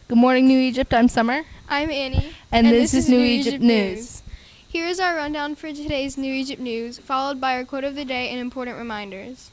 Good morning, New Egypt. I'm Summer. I'm Annie. And this is New Egypt News. Here is our rundown for today's New Egypt News, followed by our quote of the day and important reminders.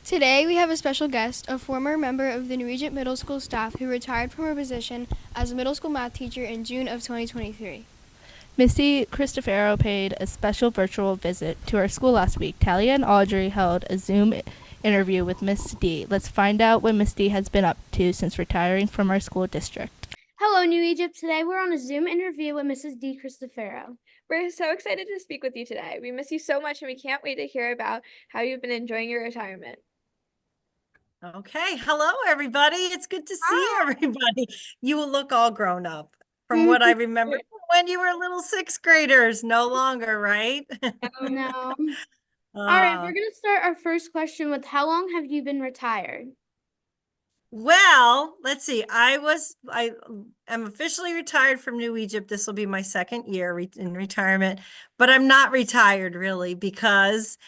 Today we have a special guest, a former member of the New Egypt Middle School staff who retired from her position as a middle school math teacher in June of 2023. Misty Cristofero paid a special virtual visit to our school last week. Talia and Audrey held a Zoom interview with Miss D. Let's find out what Miss D has been up to since retiring from our school district. Hello, New Egypt. Today we're on a Zoom interview with Mrs. D. Cristofero. We're so excited to speak with you today. We miss you so much and we can't wait to hear about how you've been enjoying your retirement. Okay. Hello, everybody. It's good to see everybody. You will look all grown up from what I remember when you were little sixth graders. No longer, right? Oh, no. All right, we're going to start our first question with how long have you been retired? Well, let's see. I am officially retired from New Egypt. This will be my second year in retirement, but I'm not retired really because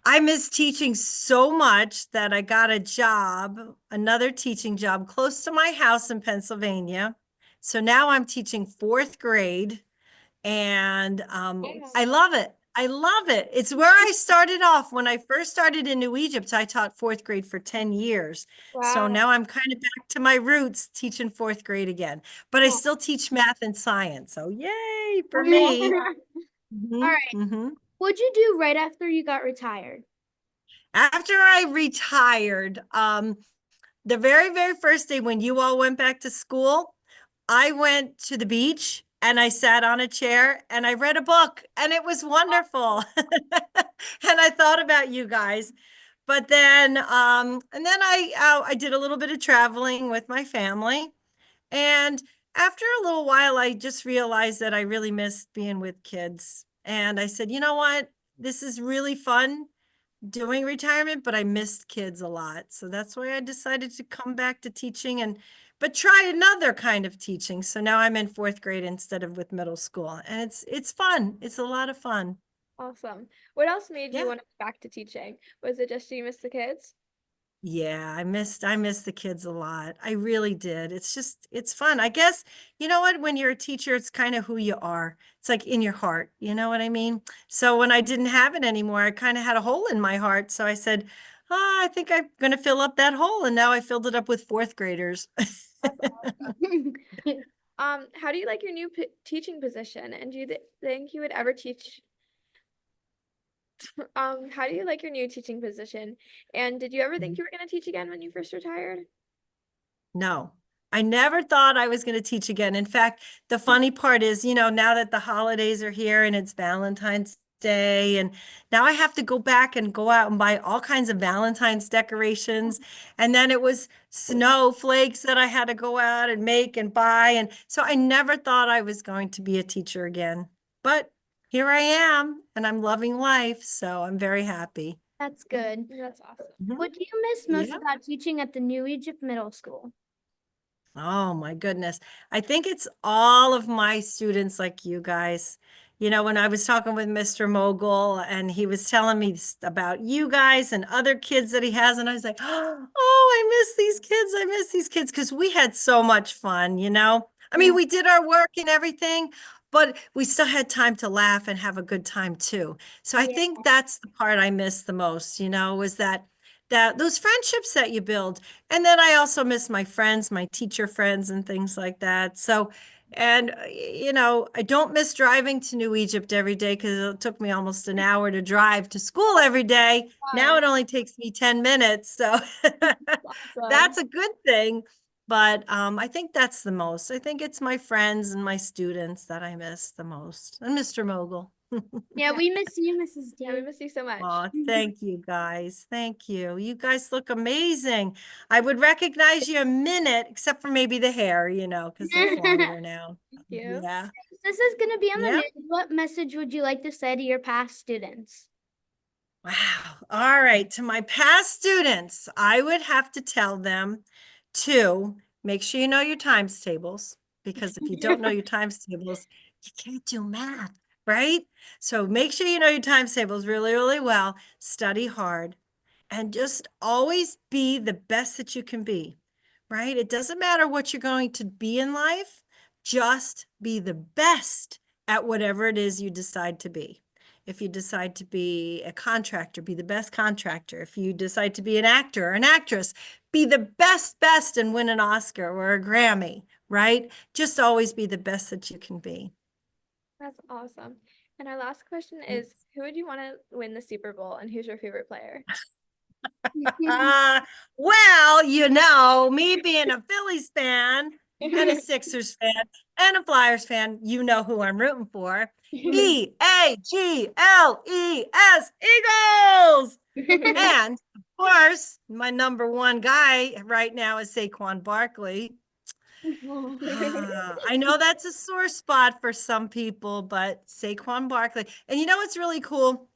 I miss teaching so much that I got a job, another teaching job close to my house in Pennsylvania. So now I'm teaching fourth grade and I love it. I love it. It's where I started off. When I first started in New Egypt, I taught fourth grade for 10 years. Wow. So now I'm kind of back to my roots teaching fourth grade again, but I still teach math and science. So yay for me. All right. What'd you do right after you got retired? After I retired, the very, very first day when you all went back to school, I went to the beach and I sat on a chair and I read a book and it was wonderful. And I thought about you guys. But then, I did a little bit of traveling with my family. And after a little while, I just realized that I really missed being with kids. And I said, you know what? This is really fun doing retirement, but I missed kids a lot. So that's why I decided to come back to teaching but try another kind of teaching. So now I'm in fourth grade instead of with middle school. And it's fun. It's a lot of fun. Awesome. What else made you want to go back to teaching? Was it just you miss the kids? Yeah, I missed the kids a lot. I really did. It's fun. I guess, you know what, when you're a teacher, it's kind of who you are. It's like in your heart, you know what I mean? So when I didn't have it anymore, I kind of had a hole in my heart. So I said, I think I'm going to fill up that hole. And now I filled it up with fourth graders. How do you like your new teaching position? And do you think you would ever teach? How do you like your new teaching position? And did you ever think you were going to teach again when you first retired? No, I never thought I was going to teach again. In fact, the funny part is, now that the holidays are here and it's Valentine's Day, and now I have to go back and go out and buy all kinds of Valentine's decorations. And then it was snowflakes that I had to go out and make and buy. And so I never thought I was going to be a teacher again. But here I am, and I'm loving life. So I'm very happy. That's good. That's awesome. What do you miss most about teaching at the New Egypt Middle School? Oh my goodness. I think it's all of my students like you guys. When I was talking with Mr. Mogul and he was telling me about you guys and other kids that he has, and I was like, oh, I miss these kids. I miss these kids because we had so much fun, I mean, we did our work and everything, but we still had time to laugh and have a good time too. So I think that's the part I miss the most, was that those friendships that you build. And then I also miss my friends, my teacher friends and things like that. So And, you know, I don't miss driving to New Egypt every day because it took me almost an hour to drive to school every day. Now it only takes me 10 minutes. So that's a good thing. But I think that's the most. I think it's my friends and my students that I miss the most. And Mr. Mogul. Yeah, we miss you, Mrs. Yeah, we D. miss you so much. Oh, thank you guys. Thank you. You guys look amazing. I would recognize you a minute, except for maybe the hair, you know, because it's longer now. Thank you. Yeah. This is going to be on the Yeah. news. What message would you like to say to your past students? Wow. All right. To my past students, I would have to tell them to make sure you know your times tables, because if you don't know your times tables, you can't do math, right? So make sure you know your times tables really, really well. Study hard and just always be the best that you can be, right? It doesn't matter what you're going to be in life, just be the best at whatever it is you decide to be. If you decide to be a contractor, be the best contractor. If you decide to be an actor or an actress, be the best and win an Oscar or a Grammy, right? Just always be the best that you can be. That's awesome. And our last question is, who would you want to win the Super Bowl and who's your favorite player? Well, you know, me being a Phillies fan and a Sixers fan and a Flyers fan, you know who I'm rooting for. Eagles, Eagles! And of course, my number one guy right now is Saquon Barkley. I know that's a sore spot for some people, but Saquon Barkley. And you know what's really cool?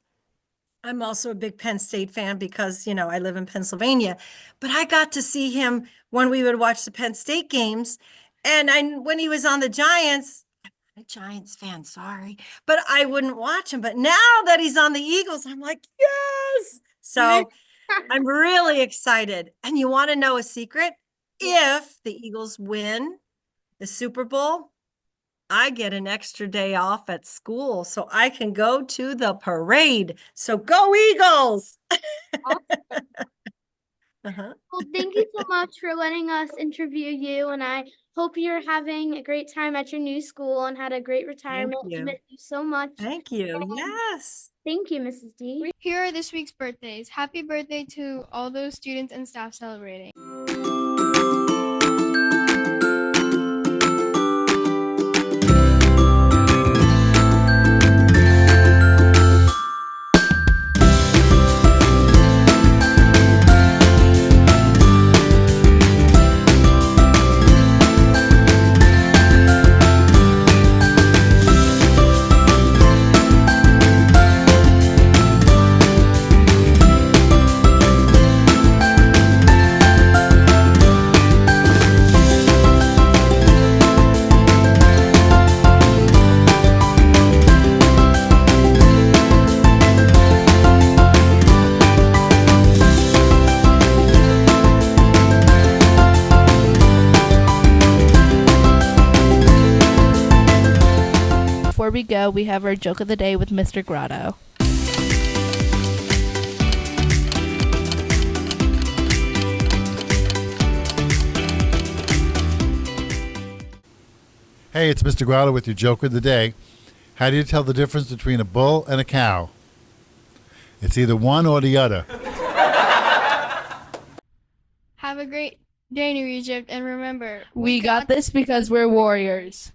I'm also a big Penn State fan because, you know, I live in Pennsylvania, but I got to see him when we would watch the Penn State games. And when he was on the Giants, I'm not a Giants fan, sorry, but I wouldn't watch him. But now that he's on the Eagles, I'm like, yes. So I'm really excited. And you want to know a secret? If the Eagles win the Super Bowl, I get an extra day off at school so I can go to the parade. So go Eagles! Well, thank you so much for letting us interview you, and I hope you're having a great time at your new school and had a great retirement. We you. miss you so much. Thank you. Yes. Thank you, Mrs. D. Here are this week's birthdays. Happy birthday to all those students and staff celebrating. Before we go, we have our joke of the day with Mr. Grotto. Hey, it's Mr. Grotto with your joke of the day. How do you tell the difference between a bull and a cow? It's either one or the other. Have a great day, New Egypt, and remember, We got this because we're warriors.